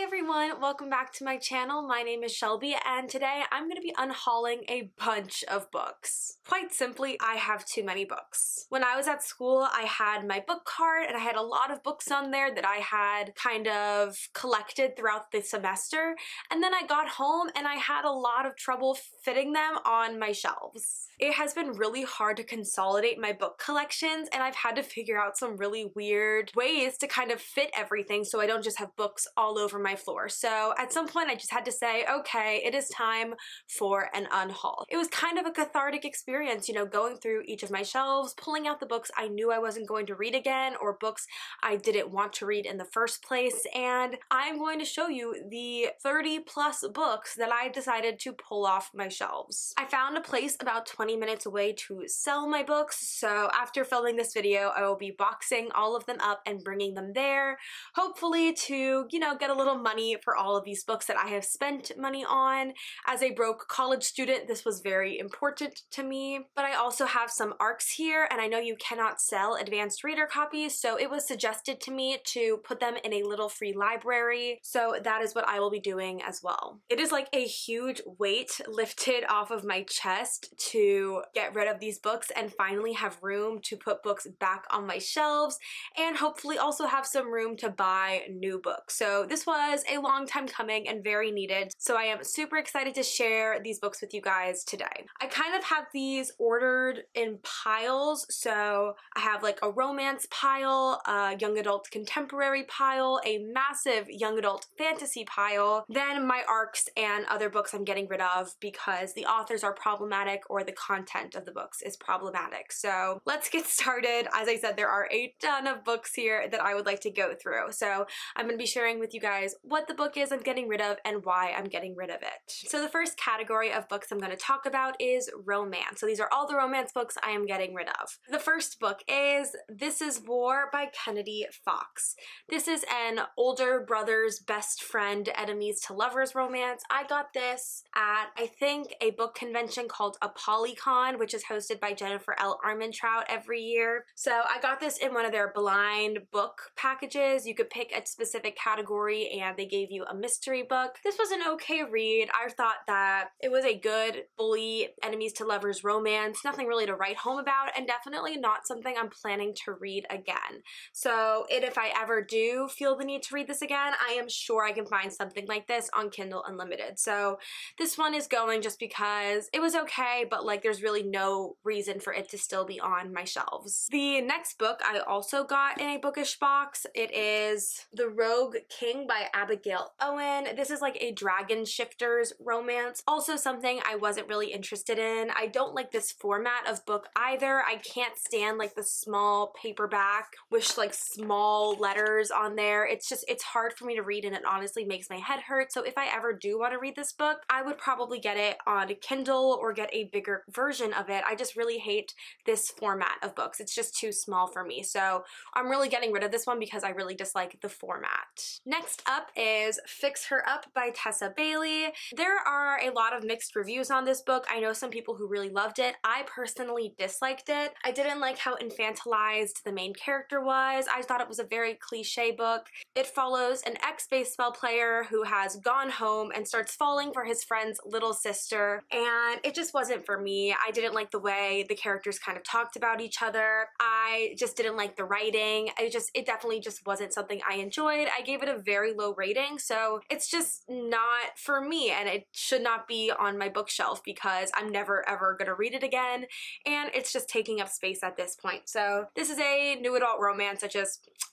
everyone, welcome back to my channel. My name is Shelby and today I'm going to be unhauling a bunch of books. Quite simply, I have too many books. When I was at school, I had my book cart and I had a lot of books on there that I had kind of collected throughout the semester, and then I got home and I had a lot of trouble fitting them on my shelves. It has been really hard to consolidate my book collections, and I've had to figure out some really weird ways to kind of fit everything so I don't just have books all over my floor. So at some point I just had to say, okay, it is time for an unhaul. It was kind of a cathartic experience, you know, going through each of my shelves, pulling out the books I knew I wasn't going to read again or books I didn't want to read in the first place, and I'm going to show you the 30 plus books that I decided to pull off my shelves. I found a place about 20 minutes away to sell my books, so after filming this video I will be boxing all of them up and bringing them there, hopefully to, you know, get a little money for all of these books that I have spent money on. As a broke college student, this was very important to me. But I also have some ARCs here, and I know you cannot sell advanced reader copies, so it was suggested to me to put them in a little free library, so that is what I will be doing as well. It is like a huge weight lifted off of my chest to get rid of these books and finally have room to put books back on my shelves, and hopefully also have some room to buy new books. So this was a long time coming and very needed, so I am super excited to share these books with you guys today. I kind of have these ordered in piles, so I have like a romance pile, a young adult contemporary pile, a massive young adult fantasy pile, then my ARCs and other books I'm getting rid of because the authors are problematic or the content of the books is problematic. So let's get started. As I said, there are a ton of books here that I would like to go through, so I'm going to be sharing with you guys what the book is I'm getting rid of and why I'm getting rid of it. So the first category of books I'm going to talk about is romance. So these are all the romance books I am getting rid of. The first book is This Is War by Kennedy Fox. This is an older brother's best friend, enemies to lovers romance. I got this at, I think, a book convention called a Polycon, which is hosted by Jennifer L. Armentrout every year. So I got this in one of their blind book packages. You could pick a specific category and they gave you a mystery book. This was an okay read. I thought that it was a good bully enemies to lovers romance, nothing really to write home about, and definitely not something I'm planning to read again. So if I ever do feel the need to read this again, I am sure I can find something like this on Kindle Unlimited. So this one is going just because it was okay, but like there's really no reason for it to still be on my shelves. The next book I also got in a bookish box. It is The Rogue King by Abigail Owen. This is like a dragon shifters romance. Also something I wasn't really interested in. I don't like this format of book either. I can't stand like the small paperback with like small letters on there. It's hard for me to read and it honestly makes my head hurt. So if I ever do want to read this book, I would probably get it on Kindle or get a bigger version of it. I just really hate this format of books. It's just too small for me. So I'm really getting rid of this one because I really dislike the format. Next up is Fix Her Up by Tessa Bailey. There are a lot of mixed reviews on this book. I know some people who really loved it. I personally disliked it. I didn't like how infantilized the main character was. I thought it was a very cliche book. It follows an ex-baseball player who has gone home and starts falling for his friend's little sister, and it just wasn't for me. I didn't like the way the characters kind of talked about each other. I just didn't like the writing. It definitely just wasn't something I enjoyed. I gave it a very low rating, so it's just not for me, and it should not be on my bookshelf because I'm never ever gonna read it again, and it's just taking up space at this point. So this is a new adult romance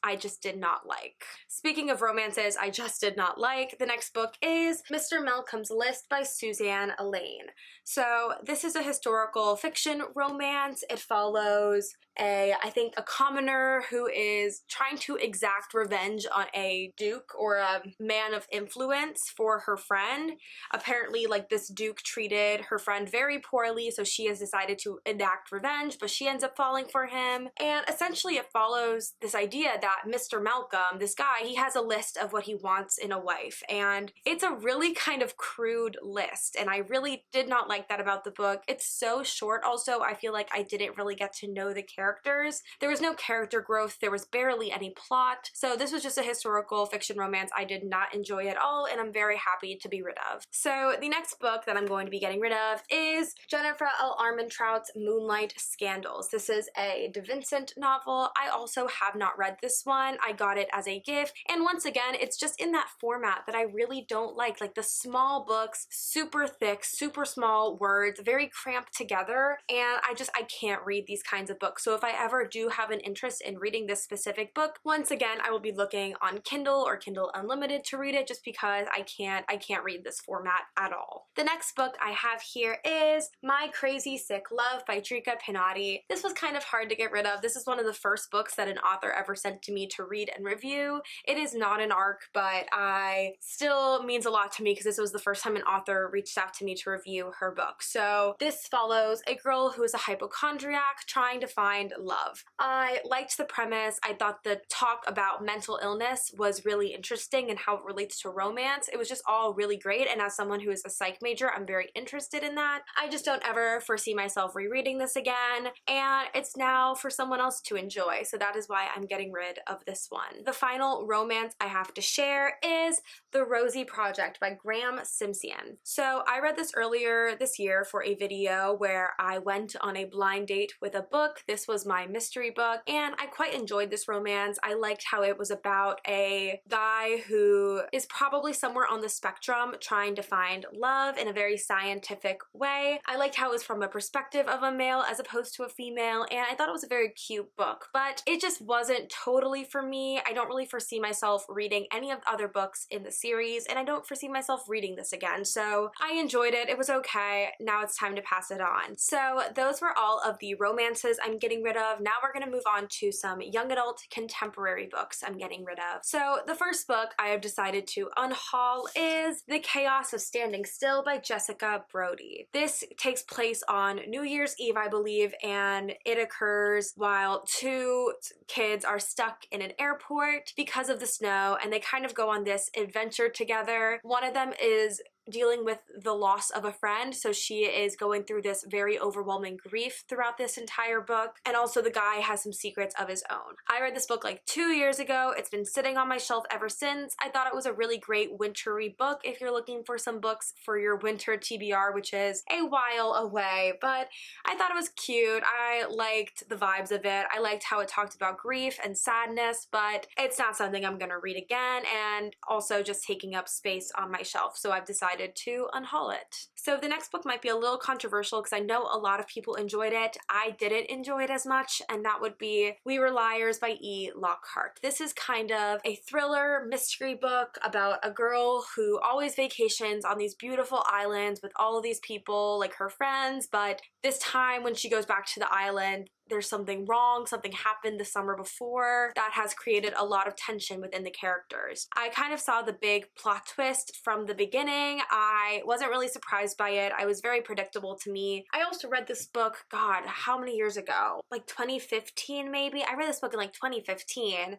I just did not like. Speaking of romances I just did not like, the next book is Mr. Malcolm's List by Suzanne Elaine. So this is a historical fiction romance. It follows I think a commoner who is trying to exact revenge on a duke or a man of influence for her friend. Apparently, like, this duke treated her friend very poorly, so she has decided to enact revenge, but she ends up falling for him. And essentially it follows this idea that Mr. Malcolm, this guy, he has a list of what he wants in a wife, and it's a really kind of crude list, and I really did not like that about the book. It's so short also. I feel like I didn't really get to know the character characters. There was no character growth, there was barely any plot, so this was just a historical fiction romance I did not enjoy at all, and I'm very happy to be rid of. So the next book that I'm going to be getting rid of is Jennifer L. Armentrout's Moonlight Scandals. This is a De Vincent novel. I also have not read this one. I got it as a gift, and once again, it's just in that format that I really don't like the small books, super thick, super small words, very cramped together, and I can't read these kinds of books. So if I ever do have an interest in reading this specific book, once again, I will be looking on Kindle or Kindle Unlimited to read it, just because I can't read this format at all. The next book I have here is My Crazy Sick Love by Trika Pinati. This was kind of hard to get rid of. This is one of the first books that an author ever sent to me to read and review. It is not an ARC, but still means a lot to me because this was the first time an author reached out to me to review her book. So this follows a girl who is a hypochondriac trying to find love. I liked the premise. I thought the talk about mental illness was really interesting and how it relates to romance. It was just all really great, and as someone who is a psych major, I'm very interested in that. I just don't ever foresee myself rereading this again, and it's now for someone else to enjoy, so that is why I'm getting rid of this one. The final romance I have to share is The Rosie Project by Graham Simpson. So I read this earlier this year for a video where I went on a blind date with a book. This was my mystery book, and I quite enjoyed this romance. I liked how it was about a guy who is probably somewhere on the spectrum trying to find love in a very scientific way. I liked how it was from a perspective of a male as opposed to a female, and I thought it was a very cute book, but it just wasn't totally for me. I don't really foresee myself reading any of the other books in the series, and I don't foresee myself reading this again, so I enjoyed it. It was okay. Now it's time to pass it on. So those were all of the romances I'm getting rid of. Now we're gonna move on to some young adult contemporary books I'm getting rid of. So the first book I have decided to unhaul is The Chaos of Standing Still by Jessica Brody. This takes place on New Year's Eve, I believe, and it occurs while two kids are stuck in an airport because of the snow, and they kind of go on this adventure together. One of them is dealing with the loss of a friend, so she is going through this very overwhelming grief throughout this entire book, and also the guy has some secrets of his own. I read this book like 2 years ago. It's been sitting on my shelf ever since. I thought it was a really great wintry book if you're looking for some books for your winter TBR, which is a while away, but I thought it was cute. I liked the vibes of it. I liked how it talked about grief and sadness, but it's not something I'm gonna read again, and also just taking up space on my shelf, so I've decided to unhaul it. So the next book might be a little controversial because I know a lot of people enjoyed it. I didn't enjoy it as much, and that would be We Were Liars by E. Lockhart. This is kind of a thriller mystery book about a girl who always vacations on these beautiful islands with all of these people, like her friends, but this time when she goes back to the island, there's something wrong, something happened the summer before that has created a lot of tension within the characters. I kind of saw the big plot twist from the beginning. I wasn't really surprised by it. It was very predictable to me. I also read this book, God, how many years ago? Like 2015 maybe? I read this book in like 2015.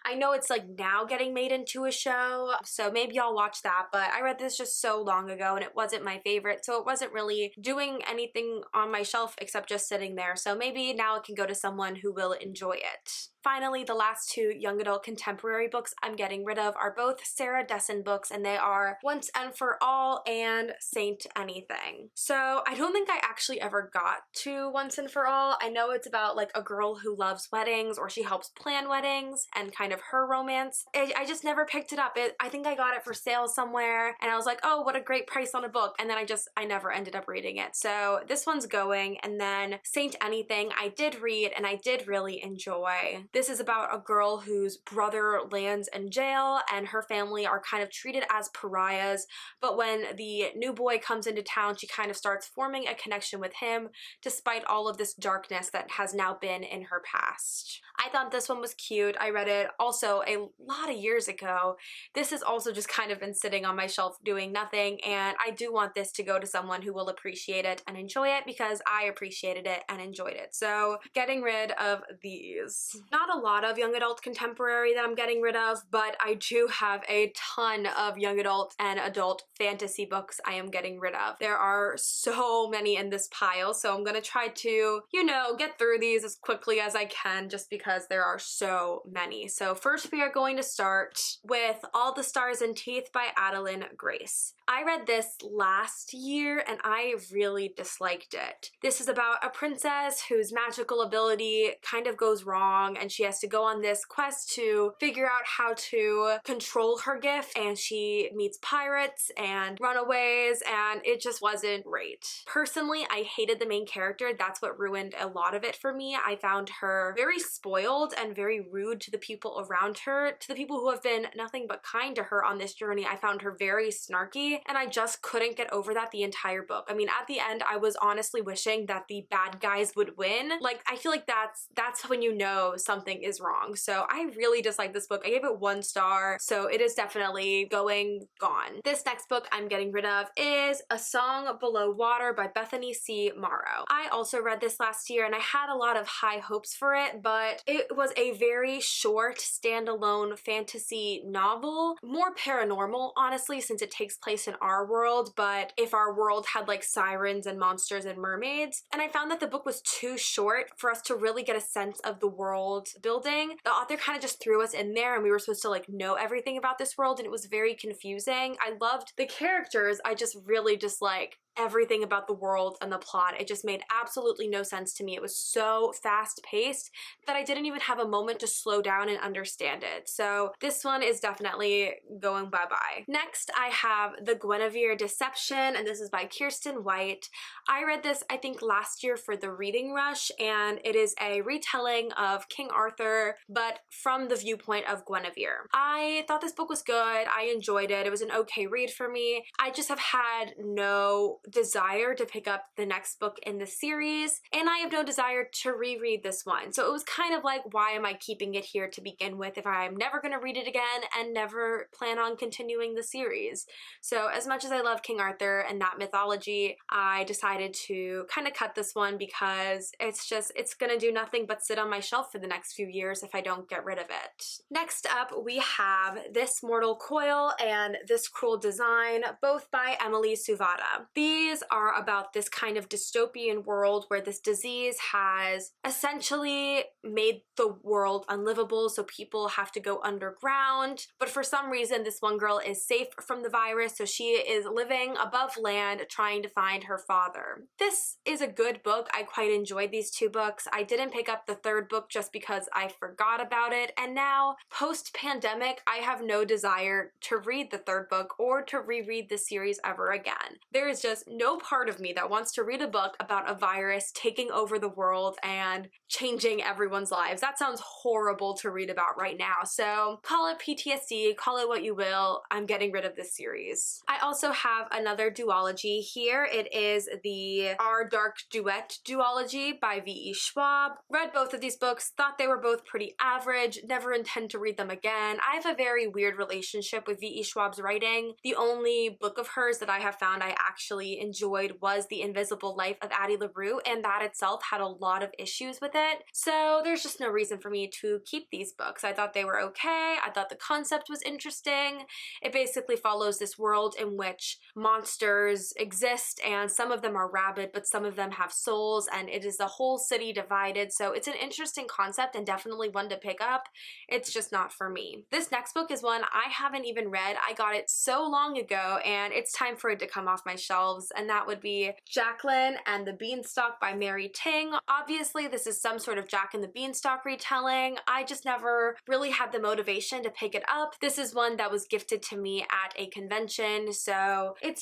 I know it's like now getting made into a show, so maybe I'll watch that, but I read this just so long ago and it wasn't my favorite, so it wasn't really doing anything on my shelf except just sitting there, so maybe now it can go to someone who will enjoy it. Finally, the last two young adult contemporary books I'm getting rid of are both Sarah Dessen books, and they are Once and For All and Saint Anything. So I don't think I actually ever got to Once and For All. I know it's about like a girl who loves weddings, or she helps plan weddings, and kind of her romance. I just never picked it up. I think I got it for sale somewhere, and I was like, oh, what a great price on a book, and then I never ended up reading it. So this one's going, and then Saint Anything I did read, and I did really enjoy. This is about a girl whose brother lands in jail, and her family are kind of treated as pariahs, but when the new boy comes into town, she kind of starts forming a connection with him despite all of this darkness that has now been in her past. I thought this one was cute. I read it also a lot of years ago. This has also just kind of been sitting on my shelf doing nothing, and I do want this to go to someone who will appreciate it and enjoy it because I appreciated it and enjoyed it. So getting rid of these. Not not a lot of young adult contemporary that I'm getting rid of, but I do have a ton of young adult and adult fantasy books I am getting rid of. There are so many in this pile, so I'm gonna try to, you know, get through these as quickly as I can just because there are so many. So first we are going to start with All the Stars and Teeth by Adeline Grace. I read this last year and I really disliked it. This is about a princess whose magical ability kind of goes wrong and she has to go on this quest to figure out how to control her gift, and she meets pirates and runaways, and it just wasn't great. Personally, I hated the main character. That's what ruined a lot of it for me. I found her very spoiled and very rude to the people around her, to the people who have been nothing but kind to her on this journey. I found her very snarky, and I just couldn't get over that the entire book. I mean, at the end, I was honestly wishing that the bad guys would win. Like, I feel like that's when you know something is wrong. So I really disliked this book. I gave it 1 star, so it is definitely gone. This next book I'm getting rid of is A Song Below Water by Bethany C. Morrow. I also read this last year and I had a lot of high hopes for it, but it was a very short standalone fantasy novel, more paranormal honestly since it takes place in our world, but if our world had like sirens and monsters and mermaids. And I found that the book was too short for us to really get a sense of the world building. The author kind of just threw us in there and we were supposed to like know everything about this world, and it was very confusing. I loved the characters, I just really disliked everything about the world and the plot. It just made absolutely no sense to me. It was so fast paced that I didn't even have a moment to slow down and understand it. So this one is definitely going bye-bye. Next, I have The Guinevere Deception, and this is by Kirsten White. I read this, I think, last year for the reading rush, and it is a retelling of King Arthur, but from the viewpoint of Guinevere. I thought this book was good. I enjoyed it. It was an okay read for me. I just have had no desire to pick up the next book in the series, and I have no desire to reread this one. So it was kind of like, why am I keeping it here to begin with if I'm never going to read it again and never plan on continuing the series? So as much as I love King Arthur and that mythology, I decided to kind of cut this one because it's gonna do nothing but sit on my shelf for the next few years if I don't get rid of it. Next up, we have This Mortal Coil and This Cruel Design, both by Emily Suvada. These are about this kind of dystopian world where this disease has essentially made the world unlivable, so people have to go underground. But for some reason, this one girl is safe from the virus, so she is living above land trying to find her father. This is a good book. I quite enjoyed these 2 books. I didn't pick up the 3rd book just because I forgot about it, and now, post-pandemic, I have no desire to read the 3rd book or to reread the series ever again. There is just no part of me that wants to read a book about a virus taking over the world and changing everyone's lives. That sounds horrible to read about right now. So call it PTSD, call it what you will. I'm getting rid of this series. I also have another duology here. It is the Our Dark Duet duology by V.E. Schwab. Read both of these books, thought they were both pretty average, never intend to read them again. I have a very weird relationship with V.E. Schwab's writing. The only book of hers that I have found I actually enjoyed was The Invisible Life of Addie LaRue, and that itself had a lot of issues with it. So there's just no reason for me to keep these books. I thought they were okay. I thought the concept was interesting. It basically follows this world in which monsters exist, and some of them are rabid, but some of them have souls, and it is a whole city divided. So it's an interesting concept and definitely one to pick up. It's just not for me. This next book is one I haven't even read. I got it so long ago, and it's time for it to come off my shelves, and that would be Jacqueline and the Beanstalk by Mary Ting. Obviously, this is some sort of Jack and the Beanstalk retelling. I just never really had the motivation to pick it up. This is one that was gifted to me at a convention, so it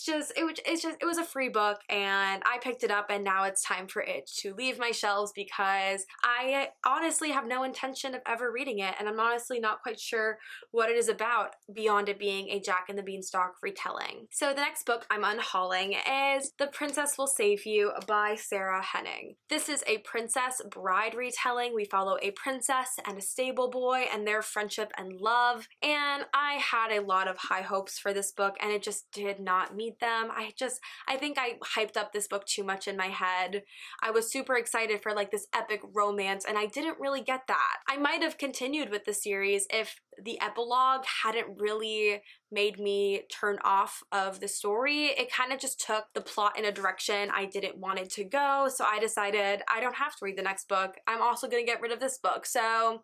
was a free book, and I picked it up, and now it's time for it to leave my shelves because I honestly have no intention of ever reading it, and I'm honestly not quite sure what it is about beyond it being a Jack and the Beanstalk retelling. So the next book I'm unhauling, is The Princess Will Save You by Sarah Henning. This is a princess bride retelling. We follow a princess and a stable boy and their friendship and love, and I had a lot of high hopes for this book and it just did not meet them. I think I hyped up this book too much in my head. I was super excited for like this epic romance and I didn't really get that. I might have continued with the series if the epilogue hadn't really made me turn off of the story. It kind of just took the plot in a direction I didn't want it to go, so I decided I don't have to read the next book. I'm also gonna get rid of this book. So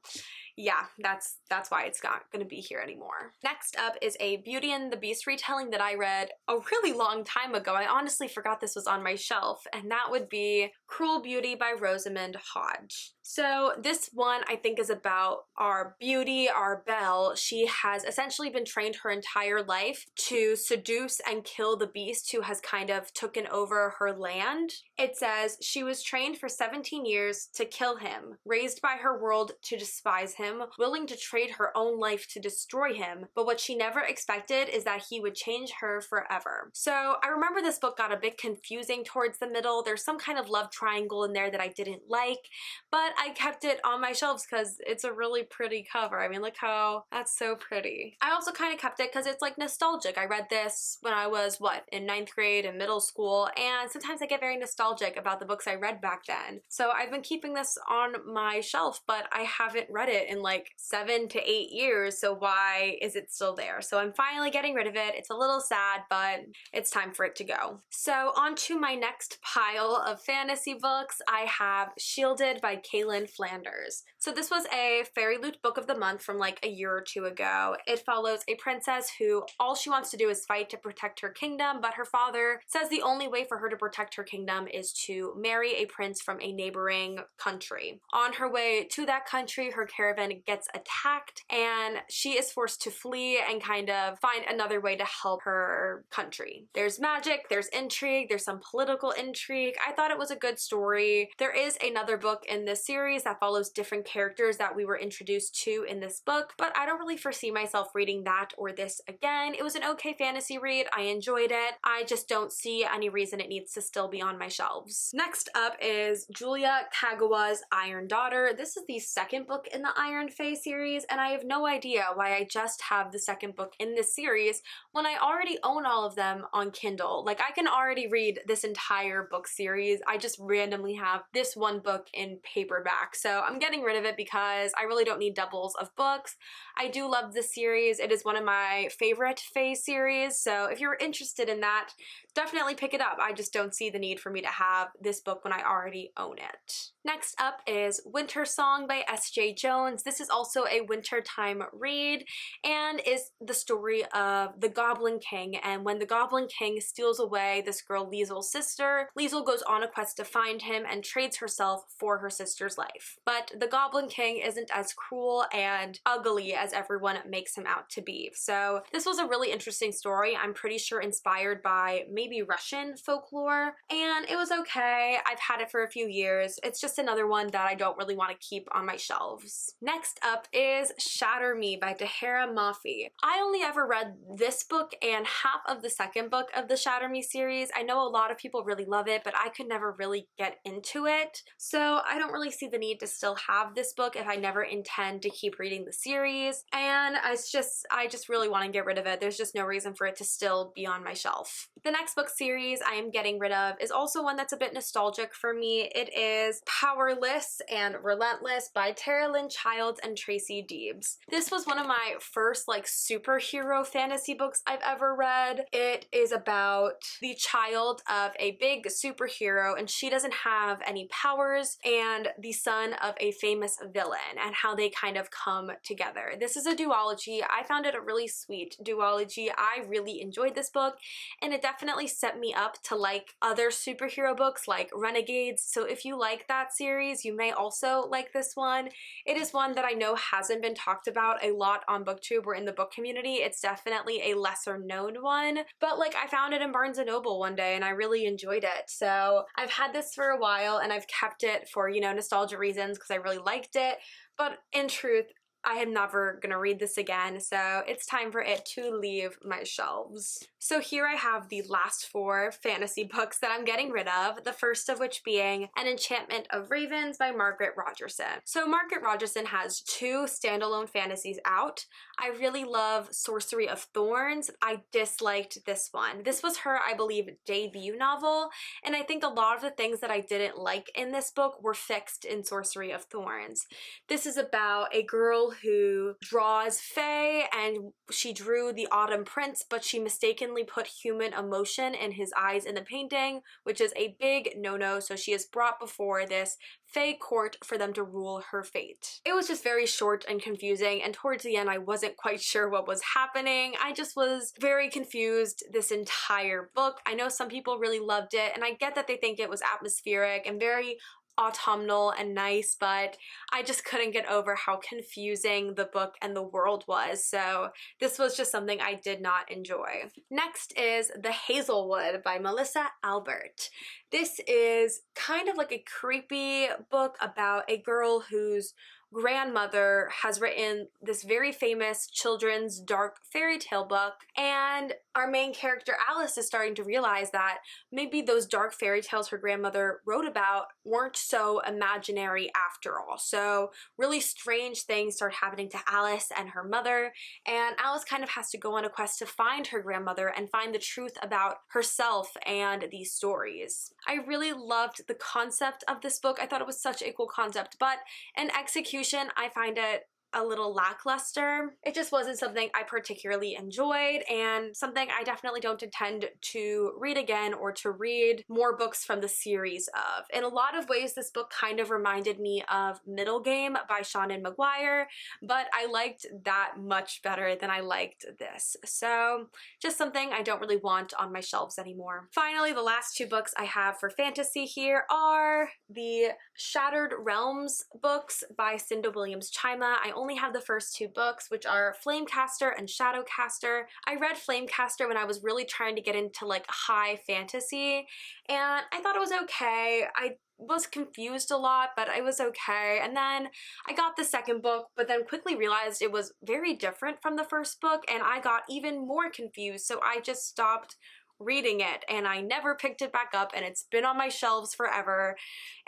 yeah, that's why it's not gonna be here anymore. Next up is a Beauty and the Beast retelling that I read a really long time ago. I honestly forgot this was on my shelf, and that would be Cruel Beauty by Rosamund Hodge. So this one I think is about our Beauty, our Belle. She has essentially been trained her entire life to seduce and kill the beast who has kind of taken over her land. It says, she was trained for 17 years to kill him, raised by her world to despise him, willing to trade her own life to destroy him, but what she never expected is that he would change her forever. So I remember this book got a bit confusing towards the middle. There's some kind of love triangle in there that I didn't like, but I kept it on my shelves because it's a really pretty cover. I mean, look how that's so pretty. I also kind of kept it because it's like nostalgic. I read this when I was, in 9th grade and middle school, and sometimes I get very nostalgic about the books I read back then. So I've been keeping this on my shelf, but I haven't read it in like 7 to 8 years, so why is it still there? So I'm finally getting rid of it. It's a little sad, but it's time for it to go. So on to my next pile of fantasy books. I have Shielded by Kaylin Flanders. So this was a Fairy Loot Book of the Month from like a year or two ago. It follows a princess who all she wants to do is fight to protect her kingdom, but her father says the only way for her to protect her kingdom is to marry a prince from a neighboring country. On her way to that country, her caravan gets attacked and she is forced to flee and kind of find another way to help her country. There's magic, there's intrigue, there's some political intrigue. I thought it was a good story. There is another book in this series that follows different characters that we were introduced to in this book, but I don't really foresee myself reading that or this again. It was an okay fantasy read. I enjoyed it. I just don't see any reason it needs to still be on my shelves. Next up is Julia Kagawa's Iron Daughter. This is the second book in the Iron Fae series, and I have no idea why I just have the second book in this series when I already own all of them on Kindle. Like, I can already read this entire book series. I just randomly have this one book in paperback. So I'm getting rid of it because I really don't need doubles of books. I do love this series. It is one of my favorite Fae series, so if you're interested in that, definitely pick it up. I just don't see the need for me to have this book when I already own it. Next up is Winter Song by S.J. Jones. This is also a wintertime read and is the story of the Goblin King, and when the Goblin King steals away this girl Liesel's sister, Liesel goes on a quest to find him and trades herself for her sister's life. But the Goblin King isn't as cruel and ugly as everyone makes him out to be. So this was a really interesting story. I'm pretty sure inspired by maybe Russian folklore, and it was okay. I've had it for a few years. It's just another one that I don't really want to keep on my shelves. Next up is Shatter Me by Tahira Mafi. I only ever read this book and half of the second book of the Shatter Me series. I know a lot of people really love it, but I could never really get into it. So I don't really see the need to still have this book if I never intend to keep reading the series. And I just really want to get rid of it. There's just no reason for it to still be on my shelf. The next book series I am getting rid of is also one that's a bit nostalgic for me. It is Powerless and Relentless by Tara Lynn Childs and Tracy Deebs. This was one of my first like superhero fantasy books I've ever read. It is about the child of a big superhero, and she doesn't have any powers, and the son of a famous villain, and how they kind of come together. This is a duology. I found it a really sweet duology. I really enjoyed this book, and it definitely set me up to like other superhero books like Renegades. So if you like that series, you may also like this one. It is one that I know hasn't been talked about a lot on BookTube or in the book community. It's definitely a lesser known one, but like I found it in Barnes & Noble one day and I really enjoyed it. So I've had this for a while and I've kept it for, you know, nostalgia reasons because I really liked it. But in truth, I am never gonna read this again, so it's time for it to leave my shelves. So here I have the last 4 fantasy books that I'm getting rid of, the first of which being An Enchantment of Ravens by Margaret Rogerson. So Margaret Rogerson has 2 standalone fantasies out. I really love Sorcery of Thorns. I disliked this one. This was her, I believe, debut novel, and I think a lot of the things that I didn't like in this book were fixed in Sorcery of Thorns. This is about a girl who draws fae, and she drew the Autumn Prince, but she mistakenly put human emotion in his eyes in the painting, which is a big no-no, so she is brought before this fae court for them to rule her fate. It was just very short and confusing, and towards the end I wasn't quite sure what was happening. I just was very confused this entire book. I know some people really loved it, and I get that they think it was atmospheric and very autumnal and nice, but I just couldn't get over how confusing the book and the world was, so this was just something I did not enjoy. Next is The Hazelwood by Melissa Albert. This is kind of like a creepy book about a girl whose grandmother has written this very famous children's dark fairy tale book, and our main character Alice is starting to realize that maybe those dark fairy tales her grandmother wrote about weren't so imaginary after all. So really strange things start happening to Alice and her mother, and Alice kind of has to go on a quest to find her grandmother and find the truth about herself and these stories. I really loved the concept of this book. I thought it was such a cool concept, but in execution I find it a little lackluster. It just wasn't something I particularly enjoyed, and something I definitely don't intend to read again or to read more books from the series of. In a lot of ways, this book kind of reminded me of Middle Game by Seanan McGuire, but I liked that much better than I liked this. So just something I don't really want on my shelves anymore. Finally, the last 2 books I have for fantasy here are the Shattered Realms books by Cinda Williams-Chima. I only have the first 2 books, which are Flamecaster and Shadowcaster. I read Flamecaster when I was really trying to get into like high fantasy, and I thought it was okay. I was confused a lot, but it was okay. And then I got the second book, but then quickly realized it was very different from the first book, and I got even more confused, so I just stopped reading it, and I never picked it back up, and it's been on my shelves forever,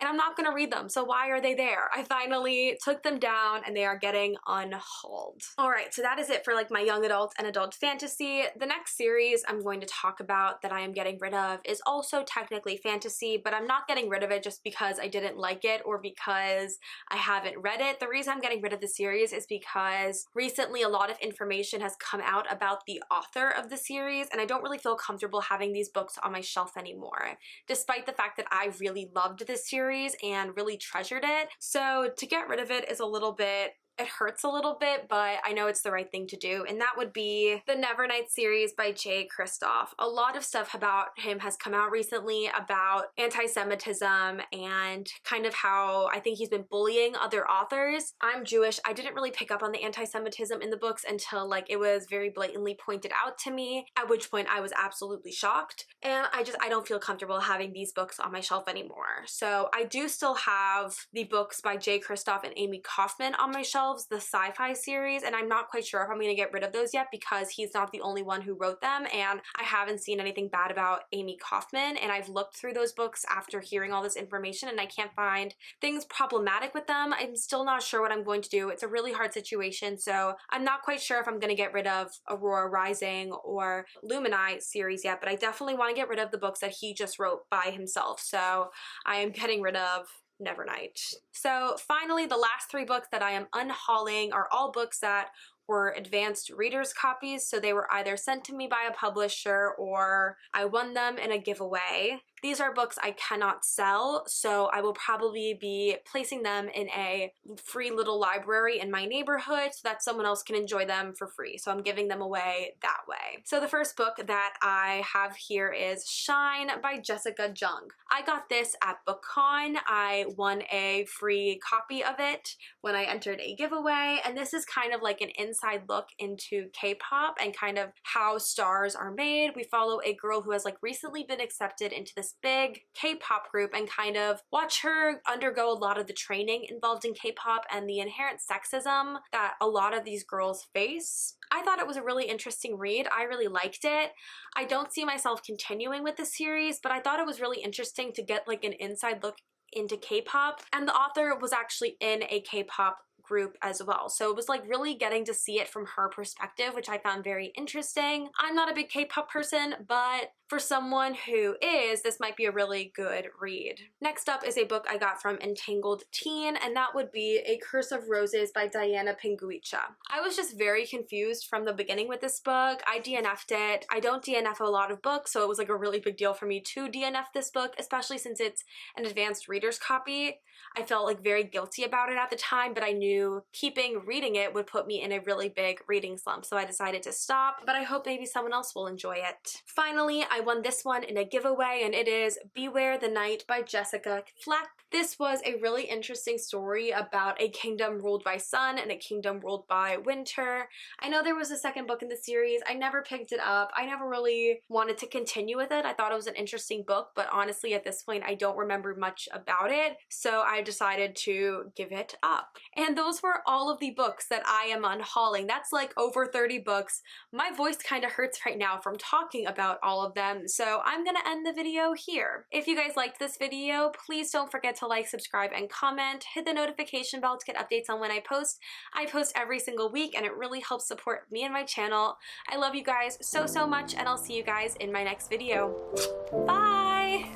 and I'm not gonna read them, so why are they there? I finally took them down, and they are getting unhauled. Alright, so that is it for like my young adult and adult fantasy. The next series I'm going to talk about that I am getting rid of is also technically fantasy, but I'm not getting rid of it just because I didn't like it or because I haven't read it. The reason I'm getting rid of the series is because recently a lot of information has come out about the author of the series, and I don't really feel comfortable having these books on my shelf anymore, despite the fact that I really loved this series and really treasured it. So to get rid of it is a little bit, it hurts a little bit, but I know it's the right thing to do, and that would be the Nevernight series by Jay Kristoff. A lot of stuff about him has come out recently about anti-Semitism and kind of how I think he's been bullying other authors. I'm Jewish. I didn't really pick up on the anti-Semitism in the books until like it was very blatantly pointed out to me, at which point I was absolutely shocked, and I don't feel comfortable having these books on my shelf anymore. So I do still have the books by Jay Kristoff and Amy Kaufman on my shelf, the sci-fi series, and I'm not quite sure if I'm going to get rid of those yet because he's not the only one who wrote them, and I haven't seen anything bad about Amy Kaufman, and I've looked through those books after hearing all this information and I can't find things problematic with them. I'm still not sure what I'm going to do. It's a really hard situation, so I'm not quite sure if I'm going to get rid of Aurora Rising or Lumini series yet, but I definitely want to get rid of the books that he just wrote by himself, so I am getting rid of Nevernight. So finally, the last 3 books that I am unhauling are all books that were advanced readers copies, so they were either sent to me by a publisher or I won them in a giveaway. These are books I cannot sell, so I will probably be placing them in a free little library in my neighborhood so that someone else can enjoy them for free. So I'm giving them away that way. So the first book that I have here is Shine by Jessica Jung. I got this at BookCon. I won a free copy of it when I entered a giveaway, and this is kind of like an inside look into K-pop and kind of how stars are made. We follow a girl who has like recently been accepted into this big K-pop group and kind of watch her undergo a lot of the training involved in K-pop and the inherent sexism that a lot of these girls face. I thought it was a really interesting read. I really liked it. I don't see myself continuing with the series, but I thought it was really interesting to get like an inside look into K-pop, and the author was actually in a K-pop group as well. So it was like really getting to see it from her perspective, which I found very interesting. I'm not a big K-pop person, but for someone who is, this might be a really good read. Next up is a book I got from Entangled Teen, and that would be A Curse of Roses by Diana Pinguicha. I was just very confused from the beginning with this book. I DNF'd it. I don't DNF a lot of books, so it was like a really big deal for me to DNF this book, especially since it's an advanced reader's copy. I felt like very guilty about it at the time, but I knew keeping reading it would put me in a really big reading slump, so I decided to stop, but I hope maybe someone else will enjoy it. Finally, I won this one in a giveaway, and it is Beware the Night by Jessica Fleck. This was a really interesting story about a kingdom ruled by sun and a kingdom ruled by winter. I know there was a second book in the series. I never picked it up. I never really wanted to continue with it. I thought it was an interesting book, but honestly at this point I don't remember much about it, so I decided to give it up. And those were all of the books that I am unhauling. That's like over 30 books. My voice kind of hurts right now from talking about all of them, so I'm gonna end the video here. If you guys liked this video, please don't forget to like, subscribe, and comment. Hit the notification bell to get updates on when I post. I post every single week, and it really helps support me and my channel. I love you guys so, so much, and I'll see you guys in my next video. Bye!